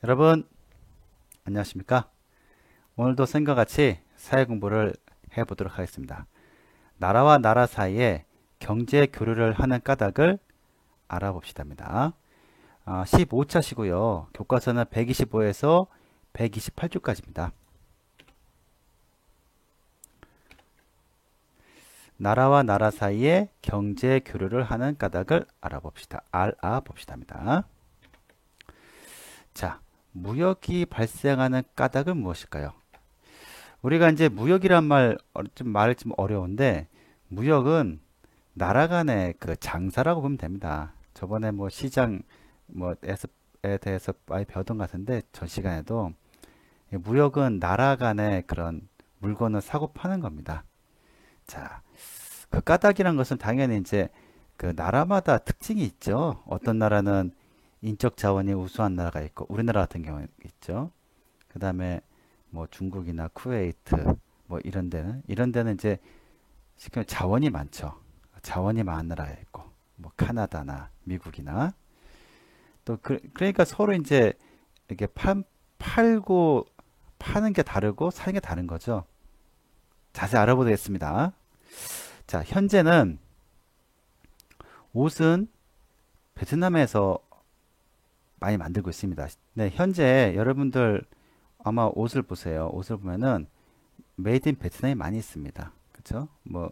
여러분 안녕하십니까? 오늘도 생과 같이 사회 공부를 해보도록 하겠습니다. 나라와 나라 사이에 경제 교류를 하는 까닭을 알아봅시다입니다. 15차시고요. 교과서는 125에서 128쪽까지입니다. 나라와 나라 사이에 경제 교류를 하는 까닭을 알아봅시다입니다. 자, 무역이 발생하는 까닭은 무엇일까요? 우리가 이제 무역이란 말 좀 어려운데, 무역은 나라 간의 그 장사라고 보면 됩니다. 저번에 뭐 시장 뭐에 대해서 많이 배웠던 것 같은데, 전 시간에도 무역은 나라 간의 그런 물건을 사고 파는 겁니다. 자, 그 까닭이란 것은 당연히 이제 그 나라마다 특징이 있죠. 어떤 나라는 인적 자원이 우수한 나라가 있고, 우리나라 같은 경우는 있죠. 그 다음에 뭐 중국이나 쿠웨이트 뭐 이런 데는 이제 쉽게 말해 자원이 많죠. 자원이 많은 나라에 있고 뭐 카나다나 미국이나 또 그러니까 서로 이제 이렇게 팔고 파는 게 다르고 사는 게 다른 거죠. 자세히 알아보겠습니다. 자, 현재는 옷은 베트남에서 많이 만들고 있습니다. 네, 현재 여러분들 아마 옷을 보세요. 옷을 보면은 메이드 인 베트남이 많이 있습니다. 그쵸? 뭐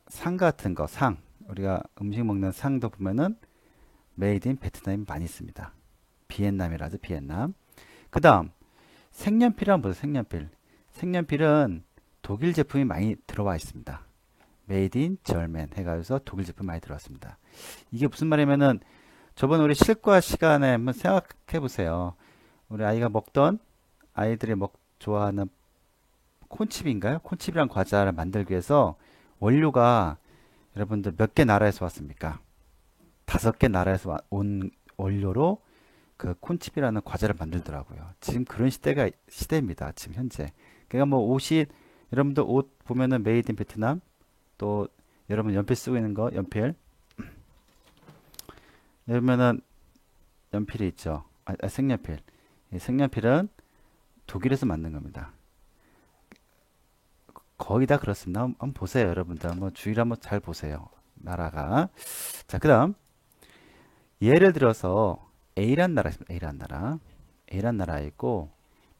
상 같은 거, 상. 우리가 음식 먹는 상도 보면은 메이드 인 베트남이 많이 있습니다. 비엔남이라죠, 비엔남. 그 다음, 색연필을 한번 보세요, 색연필. 색연필은 독일 제품이 많이 들어와 있습니다. 메이드 인 절맨 해가지고 독일 제품 많이 들어왔습니다. 이게 무슨 말이냐면은 저번 우리 실과 시간에 한번 생각해 보세요. 우리 아이들이 좋아하는 콘칩인가요? 콘칩이란 과자를 만들기 위해서 원료가 여러분들 몇 개 나라에서 왔습니까? 5개 나라에서 온 원료로 그 콘칩이라는 과자를 만들더라고요. 지금 그런 시대입니다. 지금 현재. 그러니까 뭐 옷이 여러분들 옷 보면은 메이드 인 베트남 또 여러분 연필 쓰고 있는 거 연필 그러면은 연필이 있죠. 색연필. 이 색연필은 독일에서 만든 겁니다. 거의 다 그렇습니다. 한번 보세요, 여러분들. 한번 주의를 한번 잘 보세요. 나라가. 자, 그 다음. 예를 들어서 A란 나라 있습니다. A란 나라. A란 나라가 있고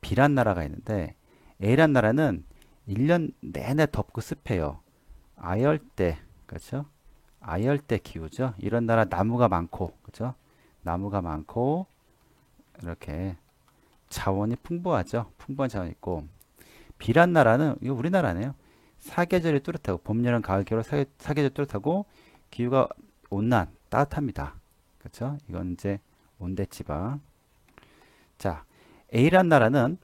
B란 나라가 있는데 A란 나라는 1년 내내 덥고 습해요. 아열대, 그렇죠? 아열대 기후죠. 이런 나라 나무가 많고, 그렇죠? 나무가 많고 이렇게 자원이 풍부하죠. 풍부한 자원이 있고 B란 나라는 이거 우리나라네요. 사계절이 뚜렷하고 봄, 여름, 가을, 겨울 사계절 뚜렷하고 기후가 온난 따뜻합니다. 그렇죠? 이건 이제 온대지방. 자, A란 나라는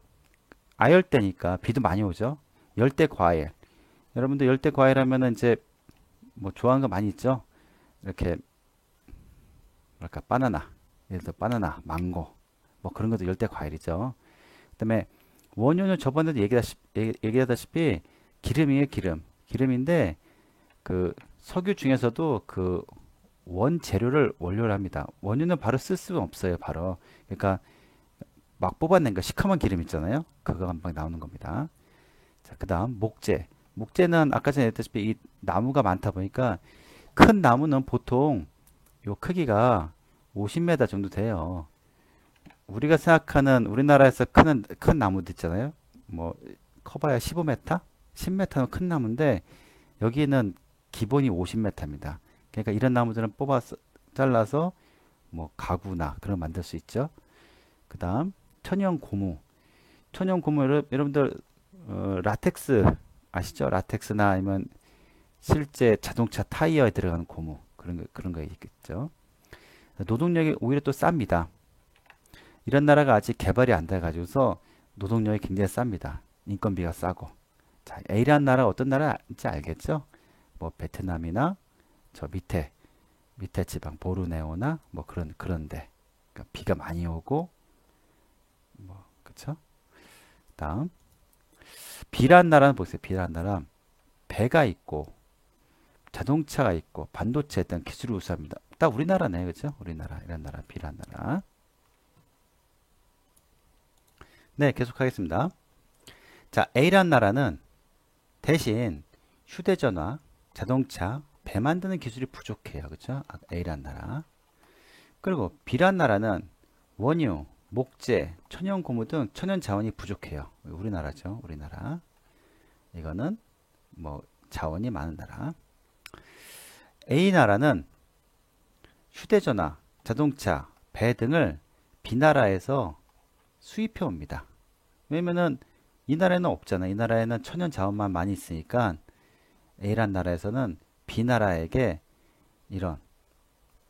아열대니까 비도 많이 오죠. 열대 과일. 여러분들 열대 과일 하면은 이제 뭐 좋아하는 거 많이 있죠. 이렇게 뭐랄까 바나나, 예를 들어 바나나, 망고 뭐 그런 것도 열대 과일이죠. 그다음에 원료는 저번에도 얘기하다시피 기름이에요, 기름. 기름인데 그 석유 중에서도 그 원재료를 원료를 합니다. 원료는 바로 쓸 수는 없어요, 바로. 그러니까 막 뽑아낸 거 시커먼 기름 있잖아요. 그거 한 방 나오는 겁니다. 자, 그다음 목재. 목재는 아까 전에 얘기했다시피 이 나무가 많다 보니까 큰 나무는 보통 요 크기가 50m 정도 돼요. 우리가 생각하는 우리나라에서 큰 나무도 있잖아요. 뭐 커봐야 15m, 10m는 큰 나무인데 여기는 기본이 50m입니다. 그러니까 이런 나무들은 뽑아서 잘라서 뭐 가구나 그런 거 만들 수 있죠. 그다음 천연 고무. 천연 고무 여러분들 라텍스 아시죠? 라텍스나 아니면 실제 자동차 타이어에 들어가는 고무 그런 거 있겠죠. 노동력이 오히려 또 쌉니다. 이런 나라가 아직 개발이 안 돼가지고서 노동력이 굉장히 쌉니다. 인건비가 싸고. 자, A라는 나라 어떤 나라인지 알겠죠? 뭐 베트남이나 저 밑에 지방 보르네오나 뭐 그런데 그러니까 비가 많이 오고 뭐 그쵸? 다음 B라는 나라는 보세요. B라는 나라 배가 있고 자동차가 있고 반도체等 기술이 우수합니다. 딱 우리나라네, 그죠? 우리나라 이런 나라 B라는 나라. 네, 계속하겠습니다. 자, A란 나라는 대신 휴대전화, 자동차, 배 만드는 기술이 부족해요. 그렇죠? A란 나라. 그리고 B란 나라는 원유, 목재, 천연 고무 등 천연 자원이 부족해요. 우리나라죠. 우리나라. 이거는 뭐 자원이 많은 나라. A 나라는 휴대전화, 자동차, 배 등을 B 나라에서 수입해 옵니다. 왜냐면은 이 나라에는 없잖아. 이 나라에는 천연 자원만 많이 있으니까 A란 나라에서는 B 나라에게 이런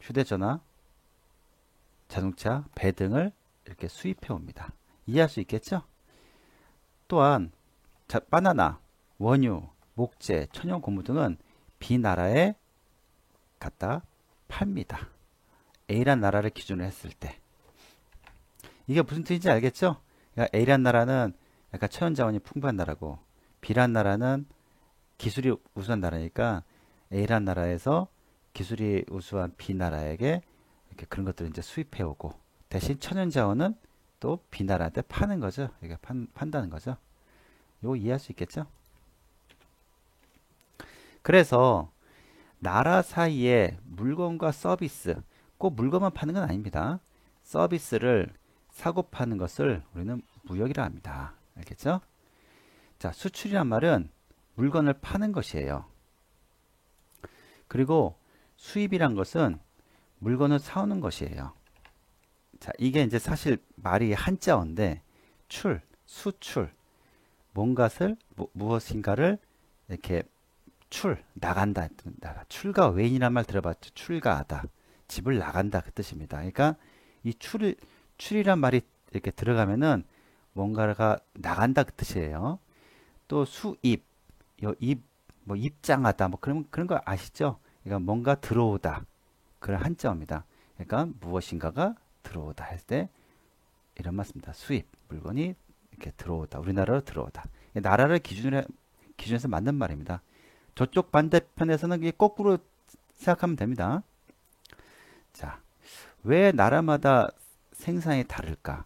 휴대전화, 자동차, 배 등을 이렇게 수입해 옵니다. 이해할 수 있겠죠? 또한 바나나, 원유, 목재, 천연 고무 등은 B 나라에 갖다 팝니다. A란 나라를 기준으로 했을 때. 이게 무슨 뜻인지 알겠죠? 그러니까 A란 나라는 약간 천연 자원이 풍부한 나라고 B란 나라는 기술이 우수한 나라니까 A란 나라에서 기술이 우수한 B 나라에게 이렇게 그런 것들을 이제 수입해 오고 대신 천연 자원은 또 B 나라한테 파는 거죠. 이게 판다는 거죠. 이거 이해할 수 있겠죠? 그래서 나라 사이에 물건과 서비스, 꼭 물건만 파는 건 아닙니다. 서비스를 사고 파는 것을 우리는 무역이라 합니다. 알겠죠? 자, 수출이란 말은 물건을 파는 것이에요. 그리고 수입이란 것은 물건을 사오는 것이에요. 자, 이게 이제 사실 말이 한자어인데 수출, 뭔가를 무엇인가를 이렇게 나간다. 출가 외인이란 말 들어봤죠? 출가하다. 집을 나간다 그 뜻입니다. 그러니까 이 출이란 말이 이렇게 들어가면은 뭔가가 나간다 그 뜻이에요. 또 수입, 뭐 입장하다, 뭐 그런 거 아시죠? 그러니까 뭔가 들어오다. 그런 한자어입니다. 그러니까 무엇인가가 들어오다 할 때 이런 말씀입니다. 수입, 물건이 이렇게 들어오다. 우리나라로 들어오다. 나라를 기준해서 만든 말입니다. 저쪽 반대편에서는 이게 거꾸로 생각하면 됩니다. 자, 왜 나라마다 생산이 다를까?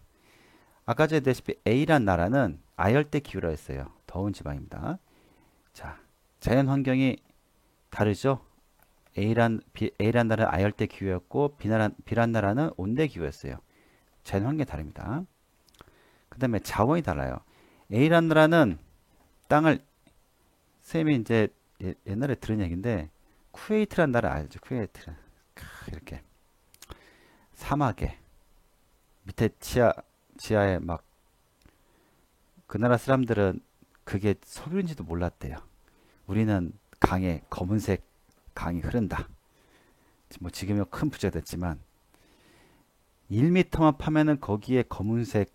아까 전에 했다시피 A란 나라는 아열대 기후라 했어요. 더운 지방입니다. 자, 자연 환경이 다르죠? A란 나라는 아열대 기후였고 B란 나라는 온대 기후였어요. 자연 환경이 다릅니다. 그 다음에 자원이 달라요. A란 나라는 땅을 쌤이 이제 옛날에 들은 얘기인데 쿠웨이트란 나라 알죠? 쿠웨이트 이렇게 사막에 밑에 지하에 막 그 나라 사람들은 그게 석유인지도 몰랐대요. 우리는 검은색 강이 흐른다. 뭐 지금은 큰 부자가 됐지만 1m만 파면은 거기에 검은색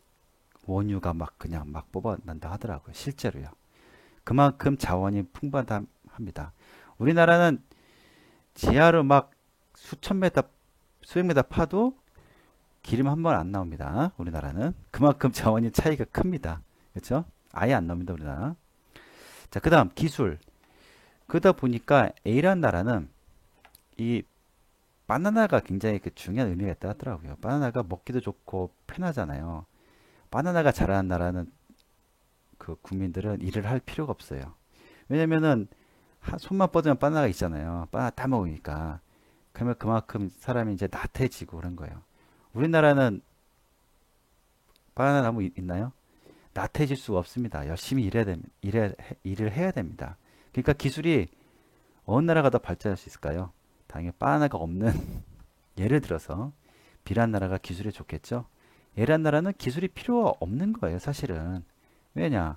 원유가 그냥 뽑아난다 하더라고요. 실제로요. 그만큼 자원이 풍부하다 합니다. 우리나라는 지하로 수천 메다, 수백 메다 파도 기름 한 번 안 나옵니다. 우리나라는. 그만큼 자원이 차이가 큽니다. 그렇죠? 아예 안 나옵니다. 우리나라. 자, 그 다음 기술. 그러다 보니까 A라는 나라는 이 바나나가 굉장히 중요한 의미가 있다 하더라고요. 바나나가 먹기도 좋고 편하잖아요. 바나나가 자라는 나라는 그 국민들은 일을 할 필요가 없어요. 왜냐면은 손만 뻗으면 바나나가 있잖아요. 바나나 따 먹으니까. 그러면 그만큼 사람이 이제 나태해지고 그런 거예요. 우리나라는 바나나 나무 있나요? 나태해질 수가 없습니다. 열심히 일을 해야 됩니다. 그러니까 기술이 어느 나라가 더 발전할 수 있을까요? 당연히 바나나가 없는 예를 들어서 B란 나라가 기술이 좋겠죠. A란 나라는 기술이 필요 없는 거예요. 사실은. 왜냐?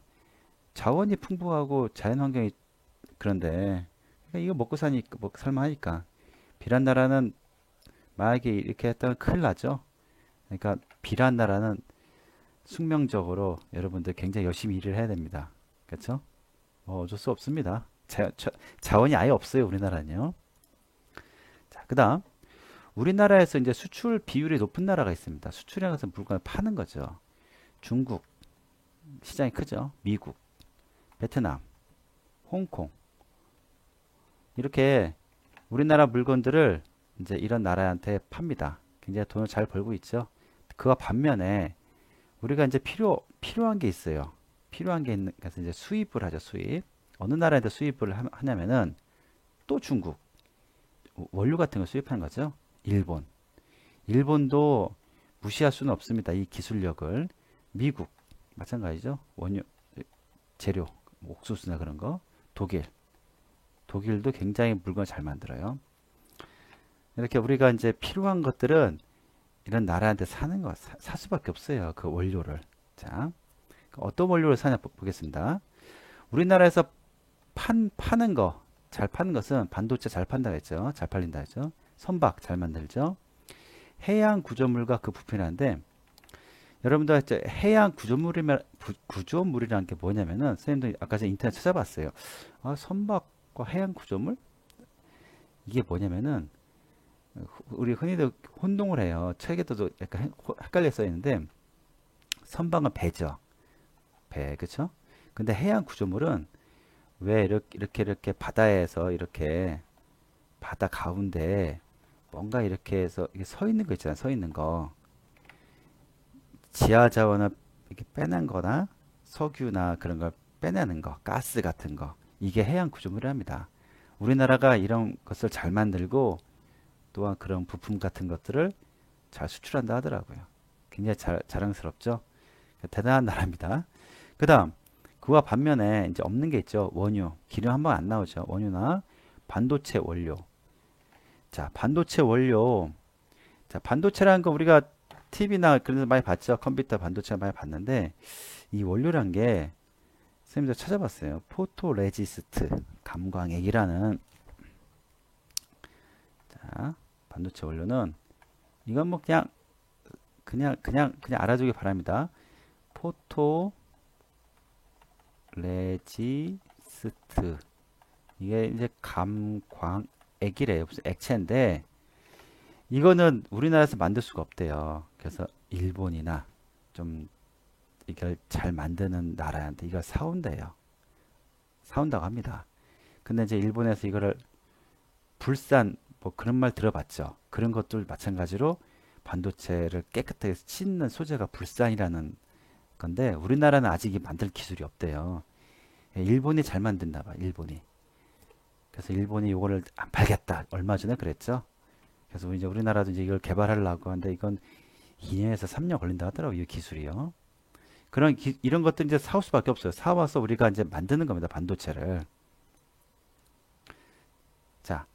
자원이 풍부하고 자연환경이 그런데 그러니까 이거 먹고 살만하니까. B란 나라는 만약에 이렇게 했다면 큰일 나죠. 그러니까 B란 나라는 숙명적으로 여러분들 굉장히 열심히 일을 해야 됩니다. 그렇죠? 어쩔 수 없습니다. 자원이 아예 없어요. 우리나라는요. 자, 그 다음 우리나라에서 이제 수출 비율이 높은 나라가 있습니다. 수출이라는 것은 물건을 파는 거죠. 중국 시장이 크죠. 미국, 베트남, 홍콩 이렇게 우리나라 물건들을 이제 이런 나라한테 팝니다. 굉장히 돈을 잘 벌고 있죠. 그와 반면에 우리가 이제 필요한 게 있어요. 필요한 게 있는, 그래서 이제 수입을 하죠, 수입. 어느 나라에다 수입을 하냐면은 또 중국. 원료 같은 거 수입하는 거죠. 일본. 일본도 무시할 수는 없습니다. 이 기술력을. 미국. 마찬가지죠. 원료, 재료, 옥수수나 그런 거. 독일. 독일도 굉장히 물건을 잘 만들어요. 이렇게 우리가 이제 필요한 것들은 이런 나라한테 사는 거, 살 수밖에 없어요. 그 원료를. 자, 어떤 원료를 사냐 보겠습니다. 우리나라에서 파는 거, 잘 파는 것은 반도체 잘 판다 했죠. 잘 팔린다 했죠. 선박 잘 만들죠. 해양 구조물과 그 부품이라는데, 여러분들 이제 해양 구조물이라는 게 뭐냐면은, 선생님도 아까 전에 인터넷 찾아봤어요. 아, 선박과 해양 구조물? 이게 뭐냐면은, 우리 흔히들 혼동을 해요. 책에도 약간 헷갈려 써 있는데, 선박은 배죠. 배, 그쵸? 근데 해양 구조물은 왜 이렇게 바다에서 이렇게 바다 가운데 뭔가 이렇게 해서 이게 서 있는 거 있잖아요. 서 있는 거. 지하 자원을 이렇게 빼낸 거나 석유나 그런 걸 빼내는 거, 가스 같은 거. 이게 해양 구조물이랍니다. 우리나라가 이런 것을 잘 만들고 또한 그런 부품 같은 것들을 잘 수출한다 하더라고요. 굉장히 자랑스럽죠? 대단한 나라입니다. 그 다음, 그와 반면에 이제 없는 게 있죠. 원유. 기름 한 번 안 나오죠. 원유나 반도체 원료. 자, 반도체 원료. 자, 반도체라는 거 우리가 TV나 그런 데 많이 봤죠. 컴퓨터 반도체 많이 봤는데, 이 원료란 게, 선생님도 찾아봤어요. 포토레지스트, 감광액이라는, 자, 반도체 원료는, 이건 뭐 그냥 알아두기 바랍니다. 포토레지스트. 이게 이제 감광액이래요. 무슨 액체인데, 이거는 우리나라에서 만들 수가 없대요. 그래서 일본이나 좀 이걸 잘 만드는 나라한테 이걸 사온대요. 사온다고 합니다. 근데 이제 일본에서 이거를 불산 뭐 그런 말 들어봤죠. 그런 것들 마찬가지로 반도체를 깨끗하게 씻는 소재가 불산이라는 건데 우리나라는 아직 만들 기술이 없대요. 일본이 잘 만든다 봐. 일본이. 그래서 일본이 이거를 안 팔겠다. 얼마 전에 그랬죠. 그래서 이제 우리나라도 이제 이걸 개발하려고 하는데 이건 2년에서 3년 걸린다 하더라고요. 이 기술이요. 이런 것들 이제 사올 수밖에 없어요. 사와서 우리가 이제 만드는 겁니다. 반도체를. 자,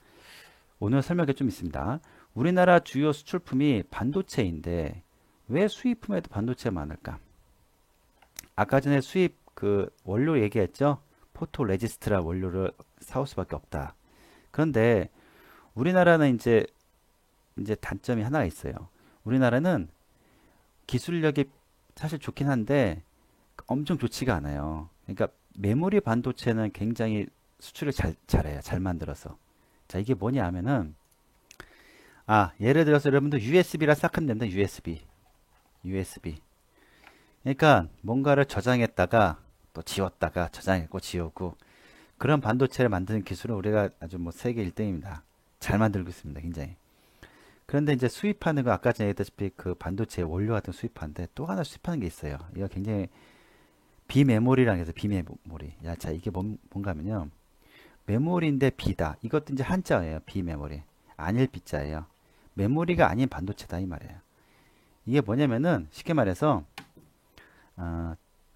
오늘 설명이 좀 있습니다. 우리나라 주요 수출품이 반도체인데 왜 수입품에도 반도체가 많을까? 아까 전에 수입 그 원료 얘기했죠? 포토레지스트라 원료를 사올 수밖에 없다. 그런데 우리나라는 이제 단점이 하나가 있어요. 우리나라는 기술력이 사실 좋긴 한데 엄청 좋지가 않아요. 그러니까 메모리 반도체는 굉장히 수출을 잘해요. 잘 만들어서. 자, 이게 뭐냐 하면은 예를 들어서 여러분들 USB라 생각하면 됩니다. USB. 그러니까 뭔가를 저장했다가 또 지웠다가 저장했고 지우고 그런 반도체를 만드는 기술은 우리가 아주 뭐 세계 1등입니다. 잘 만들고 있습니다. 굉장히. 그런데 이제 수입하는 거 아까 전에 얘기했다시피 그 반도체 원료 같은 거 수입하는데 또 하나 수입하는 게 있어요. 이거 굉장히 비메모리라는 게 있어요. 비메모리. 야, 자, 이게 뭔가 하면요. 메모리인데 비다. 이것도 이제 한자예요. 비메모리. 아닐 비자예요. 메모리가 아닌 반도체다 이 말이에요. 이게 뭐냐면은 쉽게 말해서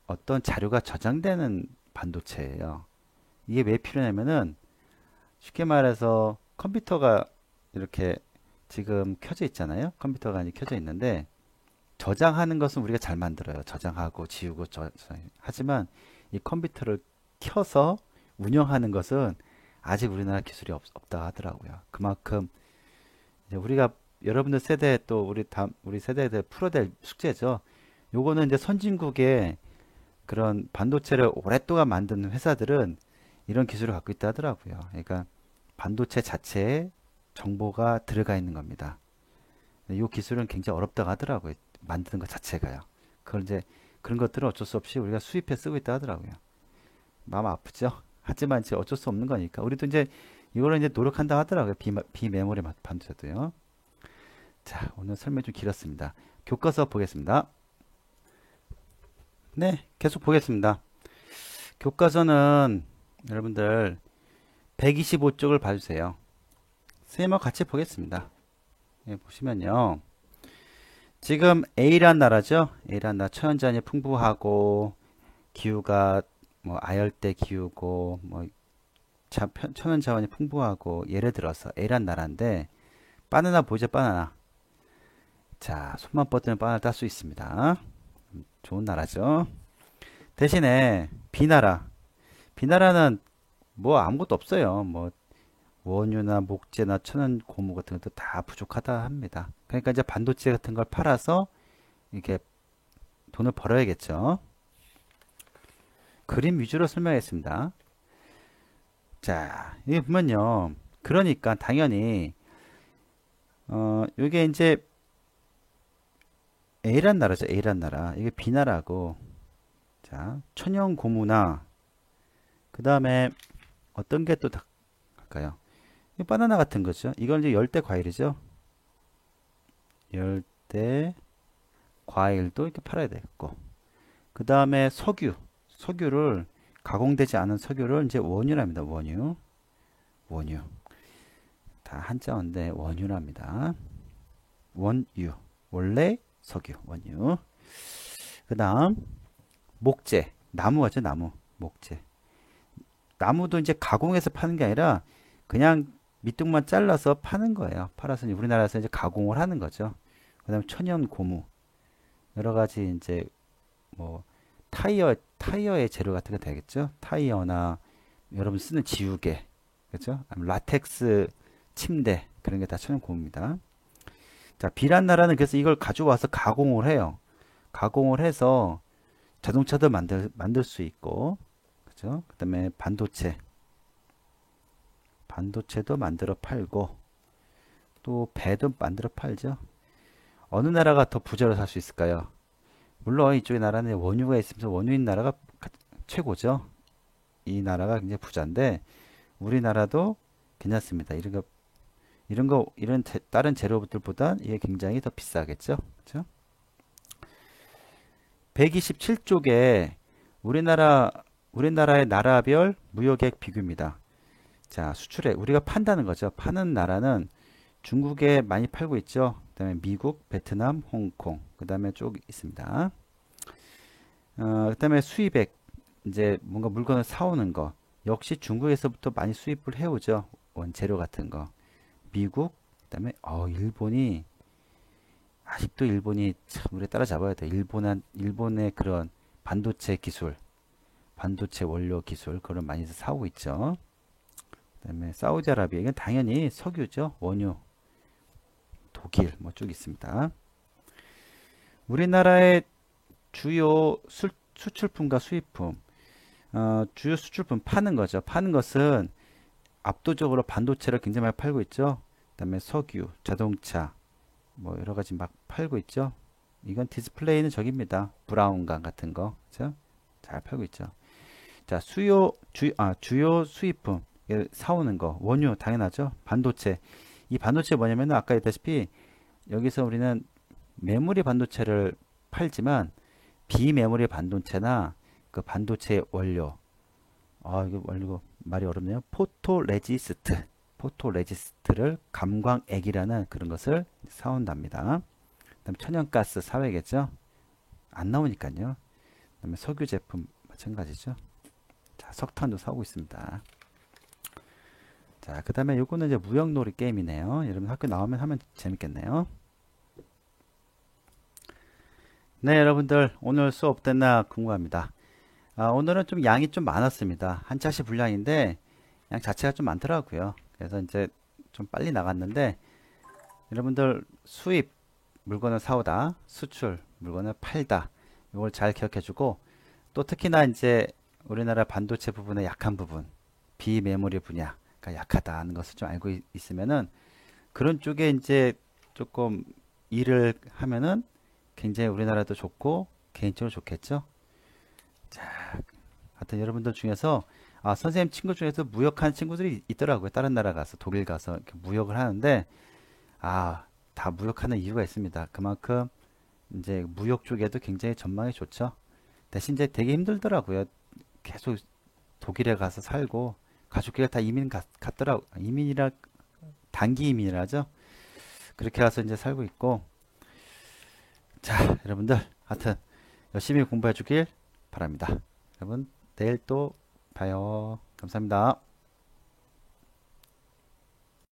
어떤 자료가 저장되는 반도체예요. 이게 왜 필요냐면은 쉽게 말해서 컴퓨터가 이렇게 지금 켜져 있잖아요. 컴퓨터가 이제 켜져 있는데 저장하는 것은 우리가 잘 만들어요. 저장하고 지우고 하지만 이 컴퓨터를 켜서 운영하는 것은 아직 우리나라 기술이 없다 하더라고요. 그만큼 이제 우리가 여러분들 세대 또 우리 세대에 풀어야 될 숙제죠. 요거는 이제 선진국의 그런 반도체를 오랫동안 만든 회사들은 이런 기술을 갖고 있다 하더라고요. 그러니까 반도체 자체에 정보가 들어가 있는 겁니다. 이 기술은 굉장히 어렵다고 하더라고요. 만드는 것 자체가요. 그걸 이제 그런 것들은 어쩔 수 없이 우리가 수입해 쓰고 있다 하더라고요. 마음 아프죠? 하지만 이제 어쩔 수 없는 거니까. 우리도 이제 이거를 이제 노력한다 하더라고요. 비메모리 반도체도요. 자, 오늘 설명이 좀 길었습니다. 교과서 보겠습니다. 네, 계속 보겠습니다. 교과서는 여러분들 125쪽을 봐주세요. 선생님하고 같이 보겠습니다. 예, 보시면요. 지금 A란 나라죠. A란 나라 천연자연이 풍부하고 기후가 뭐 아열대 기후고 뭐 천연자원이 풍부하고 예를 들어서 A란 나라인데 바나나 보이죠? 바나나. 자, 손만 뻗으면 바나나 딸 수 있습니다. 좋은 나라죠. 대신에 B나라. B나라는 뭐 아무것도 없어요. 뭐 원유나 목재나 천연 고무 같은 것도 다 부족하다 합니다. 그러니까 이제 반도체 같은 걸 팔아서 이렇게 돈을 벌어야겠죠. 그림 위주로 설명했습니다. 자, 여기 보면요. 그러니까 당연히 이게 이제 A란 나라죠. A란 나라. 이게 B나라고. 자, 천연 고무나 그 다음에 어떤 게 또 할까요? 이 바나나 같은 거죠. 이건 이제 열대 과일이죠. 열대 과일도 이렇게 팔아야 되겠고. 그 다음에 석유. 석유를 가공되지 않은 석유를 이제 원유랍니다. 원유. 원유. 다 한자어인데 원유랍니다. 원유. 원래 석유. 원유. 그 다음 목재. 나무 같죠. 나무. 목재. 나무도 이제 가공해서 파는 게 아니라 그냥 밑둥만 잘라서 파는 거예요. 팔아서 우리나라에서 이제 가공을 하는 거죠. 그다음 천연 고무 여러 가지 이제 뭐 타이어의 재료 같은 게 되겠죠. 타이어나 여러분 쓰는 지우개 그렇죠. 라텍스 침대 그런 게 다 천연 고무입니다. 자, 비란 나라는 그래서 이걸 가져와서 가공을 해요. 가공을 해서 자동차도 만들 수 있고 그죠. 그다음에 반도체도 만들어 팔고 또 배도 만들어 팔죠. 어느 나라가 더 부자로 살 수 있을까요? 물론 이쪽의 나라는 원유가 있으면서 원유인 나라가 최고죠. 이 나라가 굉장히 부자인데 우리나라도 괜찮습니다. 이런 다른 재료들보다 이게 굉장히 더 비싸겠죠. 그렇죠? 127쪽에 우리나라의 나라별 무역액 비교입니다. 자, 수출액 우리가 판다는 거죠. 파는 나라는 중국에 많이 팔고 있죠. 그다음에 미국, 베트남, 홍콩. 그다음에 쭉 있습니다. 그다음에 수입액 이제 뭔가 물건을 사오는 거 역시 중국에서부터 많이 수입을 해오죠. 원재료 같은 거. 미국, 그다음에 일본이 아직도 일본이 참 우리 따라잡아야 돼. 일본의 그런 반도체 기술, 반도체 원료 기술 그걸 많이 사오고 있죠. 그다음에 사우디아라비아 이건 당연히 석유죠. 원유, 독일 뭐 쭉 있습니다. 우리나라의 주요 수출품과 수입품, 주요 수출품 파는 거죠. 파는 것은 압도적으로 반도체를 굉장히 많이 팔고 있죠. 그다음에 석유, 자동차, 뭐 여러 가지 막 팔고 있죠. 이건 디스플레이는 저기입니다. 브라운관 같은 거, 그렇죠? 잘 팔고 있죠. 자, 주요 수입품 사오는 거, 원유 당연하죠. 반도체. 이 반도체 뭐냐면 아까 얘기했다시피 여기서 우리는 메모리 반도체를 팔지만 비메모리 반도체나 그 반도체 원료 이거 원료 말이 어렵네요. 포토레지스트를 감광액이라는 그런 것을 사온답니다. 그다음 천연가스 사회겠죠. 안 나오니까요. 그다음에 석유 제품 마찬가지죠. 자, 석탄도 사오고 있습니다. 자, 그 다음에 요거는 이제 무역놀이 게임이네요. 여러분 학교 나오면 하면 재밌겠네요. 네, 여러분들 오늘 수업 어땠나 궁금합니다. 오늘은 좀 양이 좀 많았습니다. 한차시 분량인데 양 자체가 좀 많더라고요. 그래서 이제 좀 빨리 나갔는데 여러분들 수입 물건을 사오다, 수출 물건을 팔다 이걸 잘 기억해주고 또 특히나 이제 우리나라 반도체 부분의 약한 부분, 비메모리 분야가 약하다는 것을 좀 알고 있으면은 그런 쪽에 이제 조금 일을 하면은 굉장히 우리나라도 좋고 개인적으로 좋겠죠. 자, 하여튼 여러분들 중에서 선생님 친구 중에서 무역하는 친구들이 있더라고요. 다른 나라 가서 독일 가서 이렇게 무역을 하는데 다 무역하는 이유가 있습니다. 그만큼 이제 무역 쪽에도 굉장히 전망이 좋죠. 대신 이제 되게 힘들더라고요. 계속 독일에 가서 살고 가족끼리 다 갔더라고. 이민이라 단기 이민이라죠. 그렇게 가서 이제 살고 있고. 자, 여러분들 하여튼 열심히 공부해 주길 바랍니다. 여러분 내일 또 봐요. 감사합니다.